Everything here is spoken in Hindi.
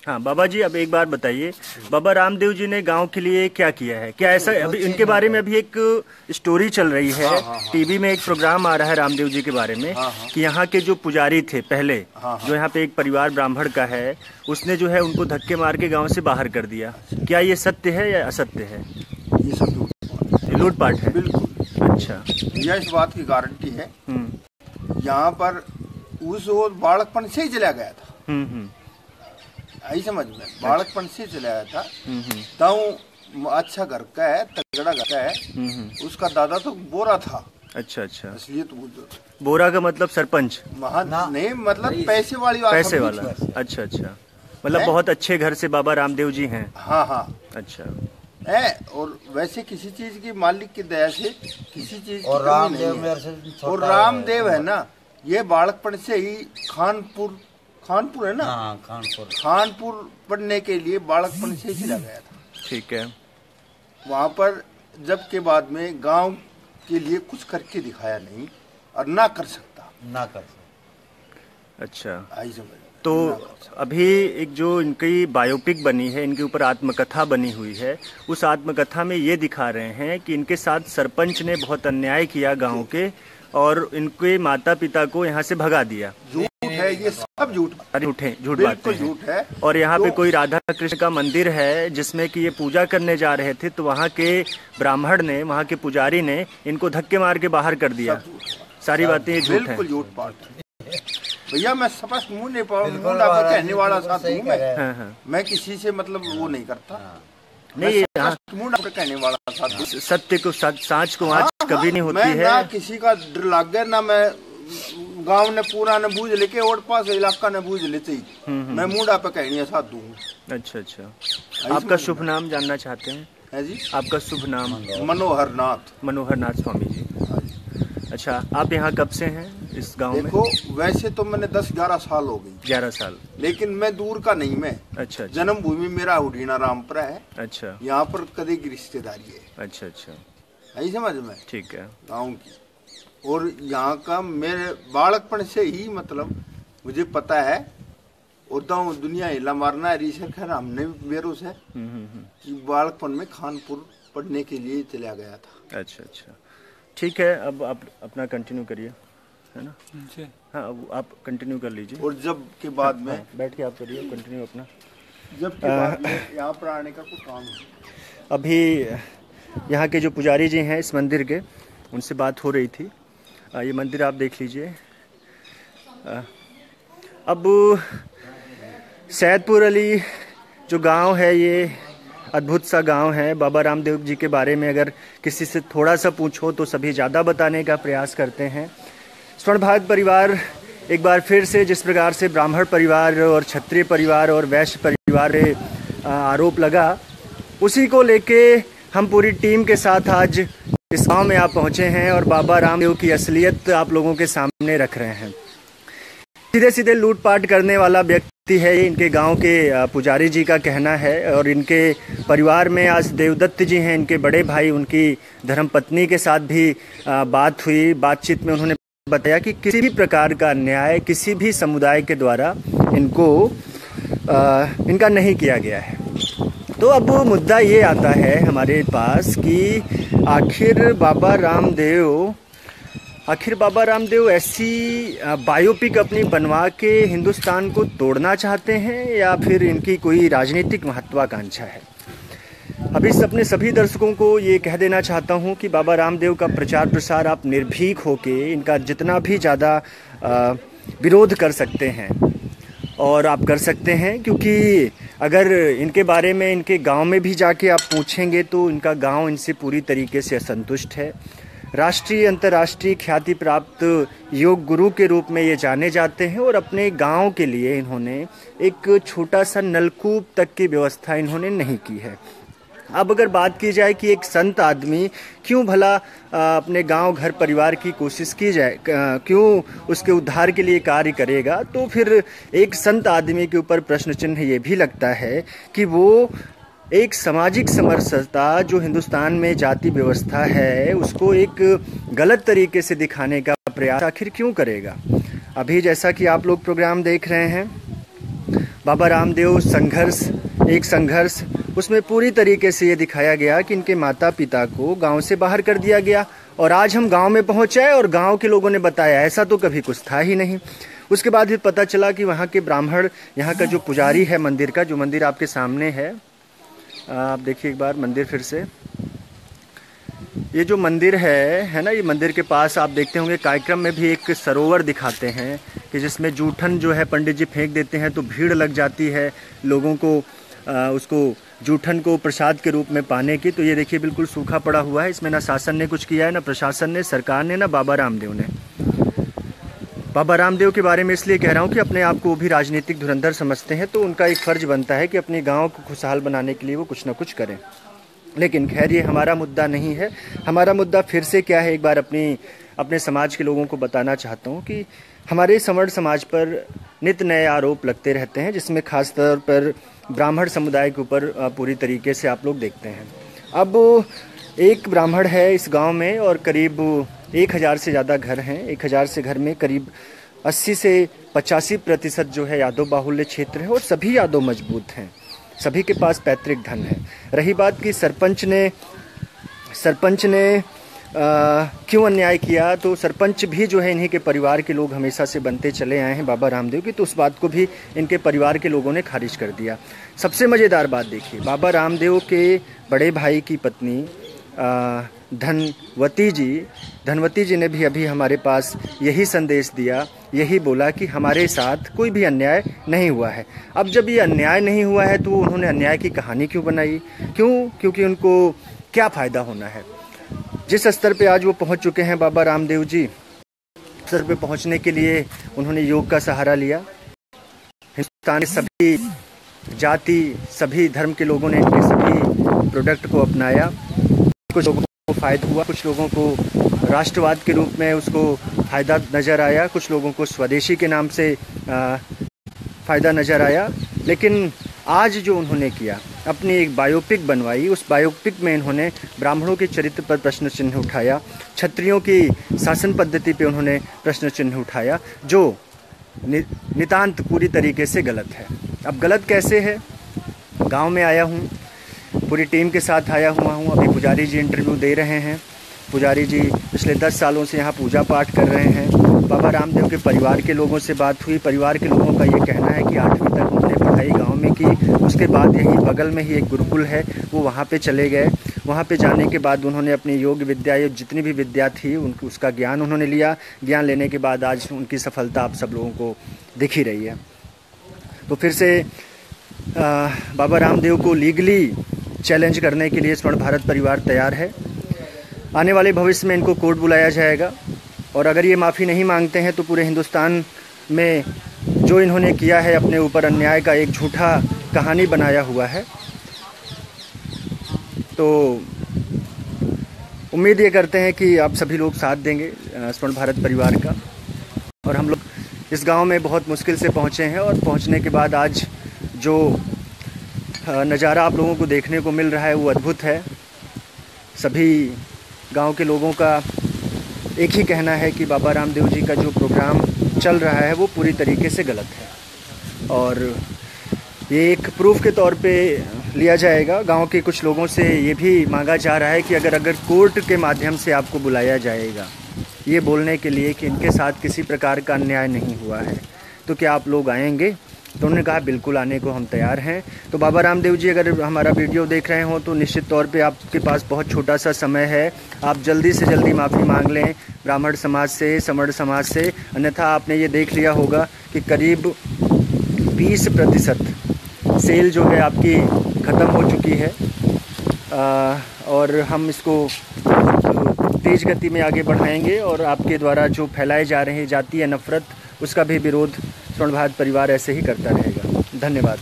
हाँ बाबा जी, अब एक बार बताइए, बाबा रामदेव जी ने गांव के लिए क्या किया है? क्या ऐसा अभी इनके बारे में अभी एक स्टोरी चल रही है, टीवी में एक प्रोग्राम आ रहा है रामदेव जी के बारे में, कि यहाँ के जो पुजारी थे पहले, जो यहाँ पे एक परिवार ब्राह्मण का है, उसने जो है उनको धक्के मार के गाँव से बाहर कर दिया। क्या ये सत्य है या असत्य है? ये सब लूटपाट है। बिल्कुल। अच्छा, यह इस बात की गारंटी है, यहाँ पर उस वो बालकपन से ही चला गया था। आई समझ में, बालकपन से चला गया था। तो अच्छा घर का है, तगड़ा घर का है। उसका दादा तो बोरा था। अच्छा अच्छा, इसलिए तो बोरा का मतलब सरपंच? नहीं, मतलब पैसे वाली बात, पैसे वाला। अच्छा अच्छा, मतलब बहुत अच्छे घर से बाबा रामदेव जी हैं। हाँ हाँ, अच्छा है। और वैसे किसी चीज की मालिक की दया से किसी चीज और रामदेव है ना, ये बालकपन से ही खानपुर है ना, खानपुर पढ़ने के लिए बालकपन से ही चला गया था। ठीक है। वहाँ पर जब के बाद में गांव के लिए कुछ करके दिखाया नहीं, और ना कर सकता। अच्छा, आई समझ। तो अभी एक जो इनकी बायोपिक बनी है, इनके ऊपर आत्मकथा बनी हुई है, उस आत्मकथा में ये दिखा रहे हैं कि इनके साथ सरपंच ने बहुत अन्याय किया गांव के, और इनके माता पिता को यहाँ से भगा दिया। झूठ है ये, सब झूठ बातें हैं। और यहाँ पे कोई राधा कृष्ण का मंदिर है जिसमें कि ये पूजा करने जा रहे थे, तो वहाँ के ब्राह्मण ने, वहाँ के पुजारी ने इनको धक्के मार के बाहर कर दिया। सारी बातें ये झूठ है। बिल्कुल झूठ बात भैया। मैं स्पष्ट मुंह नहीं कहने वाला साथ हूँ। मैं किसी से मतलब वो नहीं करता। नहीं, कहने वाला साथ। सत्य को सांच को आँच कभी नहीं होती है। ना किसी का डर लग गया, ना मैं गांव ने पूरा ने बूझ लेके और पास इलाका ने बूझ लेते ही मैं मुंडा पे कहनी साथ दूँ। अच्छा अच्छा, आपका शुभ नाम जानना चाहते हैं? है जी, आपका शुभ नाम? मनोहर नाथ स्वामी जी। अच्छा, आप यहाँ कब से हैं इस गांव में? देखो, वैसे तो मैंने 10-11 साल हो गई। 11 साल? लेकिन मैं दूर का नहीं। मैं अच्छा। जन्मभूमि मेरा उड़ीना रामपुरा है। अच्छा। यहाँ पर कदे की रिश्तेदारी है। अच्छा अच्छा, यही समझ में। ठीक है। गाँव की और यहाँ का मेरे बालकपन से ही मतलब मुझे पता है। उदाऊ दुनिया हिला मारना रीसर खैर हमने बेरो से कि बालकपन में खानपुर पढ़ने के लिए चला गया था। अच्छा अच्छा, ठीक है। अब आप अपना कंटिन्यू करिए, है ना? हाँ, अब आप कंटिन्यू कर लीजिए। और जब के बाद में बैठ के आप करिए कंटिन्यू अपना। जब के बाद में यहाँ पर आने का कुछ काम है। अभी यहाँ के जो पुजारी जी हैं इस मंदिर के, उनसे बात हो रही थी। ये मंदिर आप देख लीजिए। अब सैदपुर अली जो गांव है, ये अद्भुत सा गांव है। बाबा रामदेव जी के बारे में अगर किसी से थोड़ा सा पूछो तो सभी ज़्यादा बताने का प्रयास करते हैं। स्वर्णभाग परिवार एक बार फिर से, जिस प्रकार से ब्राह्मण परिवार और क्षत्रिय परिवार और वैश्य परिवार पे आरोप लगा, उसी को लेके हम पूरी टीम के साथ आज इस गाँव में आप पहुँचे हैं और बाबा रामदेव की असलियत आप लोगों के सामने रख रहे हैं। सीधे सीधे लूटपाट करने वाला व्यक्ति है इनके गांव के पुजारी जी का कहना है। और इनके परिवार में आज देवदत्त जी हैं, इनके बड़े भाई, उनकी धर्मपत्नी के साथ भी बात हुई। बातचीत में उन्होंने बताया कि किसी भी प्रकार का अन्याय किसी भी समुदाय के द्वारा इनका नहीं किया गया है। तो अब मुद्दा ये आता है हमारे पास कि आखिर बाबा रामदेव ऐसी बायोपिक अपनी बनवा के हिंदुस्तान को तोड़ना चाहते हैं या फिर इनकी कोई राजनीतिक महत्वाकांक्षा है। अभी अपने सभी दर्शकों को ये कह देना चाहता हूँ कि बाबा रामदेव का प्रचार प्रसार आप निर्भीक होके इनका जितना भी ज़्यादा विरोध कर सकते हैं और आप कर सकते हैं, क्योंकि अगर इनके बारे में इनके गांव में भी जाके आप पूछेंगे तो इनका गांव इनसे पूरी तरीके से असंतुष्ट है। राष्ट्रीय अंतर्राष्ट्रीय ख्याति प्राप्त योग गुरु के रूप में ये जाने जाते हैं और अपने गांव के लिए इन्होंने एक छोटा सा नलकूप तक की व्यवस्था इन्होंने नहीं की है। अब अगर बात की जाए कि एक संत आदमी क्यों भला अपने गांव घर परिवार की कोशिश की जाए, क्यों उसके उद्धार के लिए कार्य करेगा, तो फिर एक संत आदमी के ऊपर प्रश्न चिन्ह ये भी लगता है कि वो एक सामाजिक समरसता जो हिंदुस्तान में जाति व्यवस्था है उसको एक गलत तरीके से दिखाने का प्रयास आखिर क्यों करेगा। अभी जैसा कि आप लोग प्रोग्राम देख रहे हैं, बाबा रामदेव संघर्ष उसमें पूरी तरीके से ये दिखाया गया कि इनके माता पिता को गांव से बाहर कर दिया गया और आज हम गांव में पहुंचे और गांव के लोगों ने बताया ऐसा तो कभी कुछ था ही नहीं। उसके बाद फिर पता चला कि वहाँ के ब्राह्मण, यहाँ का जो पुजारी है मंदिर का, जो मंदिर आपके सामने है, आप देखिए एक बार मंदिर फिर से, ये जो मंदिर है ना, ये मंदिर के पास आप देखते होंगे कार्यक्रम में भी एक सरोवर दिखाते हैं कि जिसमें जूठन जो है पंडित जी फेंक देते हैं तो भीड़ लग जाती है लोगों को उसको जूठन को प्रसाद के रूप में पाने की। तो ये देखिए बिल्कुल सूखा पड़ा हुआ है, इसमें ना शासन ने कुछ किया है, ना प्रशासन ने, सरकार ने, ना बाबा रामदेव ने। बाबा रामदेव के बारे में इसलिए कह रहा हूँ कि अपने आप को भी राजनीतिक धुरंधर समझते हैं, तो उनका एक फ़र्ज बनता है कि अपने गाँव को खुशहाल बनाने के लिए वो कुछ ना कुछ करें। लेकिन खैर ये हमारा मुद्दा नहीं है। हमारा मुद्दा फिर से क्या है, एक बार अपने समाज के लोगों को बताना चाहता हूँ कि हमारे समर्थ समाज पर नित नए आरोप लगते रहते हैं, जिसमें खास तौर पर ब्राह्मण समुदाय के ऊपर पूरी तरीके से आप लोग देखते हैं। अब एक ब्राह्मण है इस गांव में और करीब 1000 से ज़्यादा घर हैं। 1000 से घर में करीब 80 से 85% जो है यादव बाहुल्य क्षेत्र है और सभी यादव मजबूत हैं, सभी के पास पैतृक धन है। रही बात कि सरपंच ने क्यों अन्याय किया, तो सरपंच भी जो है इन्हीं के परिवार के लोग हमेशा से बनते चले आए हैं बाबा रामदेव की, तो उस बात को भी इनके परिवार के लोगों ने खारिज कर दिया। सबसे मज़ेदार बात देखिए, बाबा रामदेव के बड़े भाई की पत्नी धनवती जी ने भी अभी हमारे पास यही संदेश दिया, यही बोला कि हमारे साथ कोई भी अन्याय नहीं हुआ है। अब जब ये अन्याय नहीं हुआ है तो उन्होंने अन्याय की कहानी क्यों बनाई? क्योंकि उनको क्या फ़ायदा होना है। जिस स्तर पे आज वो पहुंच चुके हैं बाबा रामदेव जी, स्तर पे पहुंचने के लिए उन्होंने योग का सहारा लिया। हिंदुस्तान के सभी जाति, सभी धर्म के लोगों ने इनके सभी प्रोडक्ट को अपनाया। कुछ लोगों को फ़ायदा हुआ, कुछ लोगों को राष्ट्रवाद के रूप में उसको फ़ायदा नज़र आया, कुछ लोगों को स्वदेशी के नाम से फ़ायदा नज़र आया। लेकिन आज जो उन्होंने किया, अपनी एक बायोपिक बनवाई, उस बायोपिक में इन्होंने ब्राह्मणों के चरित्र पर प्रश्न चिन्ह उठाया, क्षत्रियों की शासन पद्धति पे उन्होंने प्रश्न चिन्ह उठाया, जो नितांत पूरी तरीके से गलत है। अब गलत कैसे है? गांव में आया हूँ, पूरी टीम के साथ आया हुआ हूँ। अभी पुजारी जी इंटरव्यू दे रहे हैं। पुजारी जी पिछले 10 सालों से यहाँ पूजा पाठ कर रहे हैं। बाबा रामदेव के परिवार के लोगों से बात हुई। परिवार के लोगों का ये कहना है कि 8वीं तक उन्होंने पढ़ाई गांव में की, उसके बाद यहीं बगल में ही एक गुरुकुल है, वो वहाँ पे चले गए। वहाँ पे जाने के बाद उन्होंने अपनी योग विद्या, या जितनी भी विद्या थी उसका ज्ञान उन्होंने लिया। ज्ञान लेने के बाद आज उनकी सफलता आप सब लोगों को दिख ही रही है। तो फिर से बाबा रामदेव को लीगली चैलेंज करने के लिए स्वर्ण भारत परिवार तैयार है। आने वाले भविष्य में इनको कोर्ट बुलाया जाएगा और अगर ये माफ़ी नहीं मांगते हैं तो पूरे हिंदुस्तान में जो इन्होंने किया है, अपने ऊपर अन्याय का एक झूठा कहानी बनाया हुआ है। तो उम्मीद ये करते हैं कि आप सभी लोग साथ देंगे स्वर्ण भारत परिवार का। और हम लोग इस गांव में बहुत मुश्किल से पहुंचे हैं और पहुंचने के बाद आज जो नज़ारा आप लोगों को देखने को मिल रहा है वो अद्भुत है। सभी गांव के लोगों का एक ही कहना है कि बाबा रामदेव जी का जो प्रोग्राम चल रहा है वो पूरी तरीके से गलत है और ये एक प्रूफ के तौर पे लिया जाएगा। गांव के कुछ लोगों से ये भी मांगा जा रहा है कि अगर कोर्ट के माध्यम से आपको बुलाया जाएगा ये बोलने के लिए कि इनके साथ किसी प्रकार का अन्याय नहीं हुआ है, तो क्या आप लोग आएंगे? तो उन्होंने कहा बिल्कुल आने को हम तैयार हैं। तो बाबा रामदेव जी अगर हमारा वीडियो देख रहे हो तो निश्चित तौर पे आपके पास बहुत छोटा सा समय है, आप जल्दी से जल्दी माफ़ी मांग लें ब्राह्मण समाज से, समर्थ समाज से। अन्यथा आपने ये देख लिया होगा कि करीब 20% सेल जो है आपकी ख़त्म हो चुकी है और हम इसको तेज़ गति में आगे बढ़ाएंगे और आपके द्वारा जो फैलाए जा रहे हैं जातीय नफरत, उसका भी विरोध स्वर्ण भारत परिवार ऐसे ही करता रहेगा। धन्यवाद।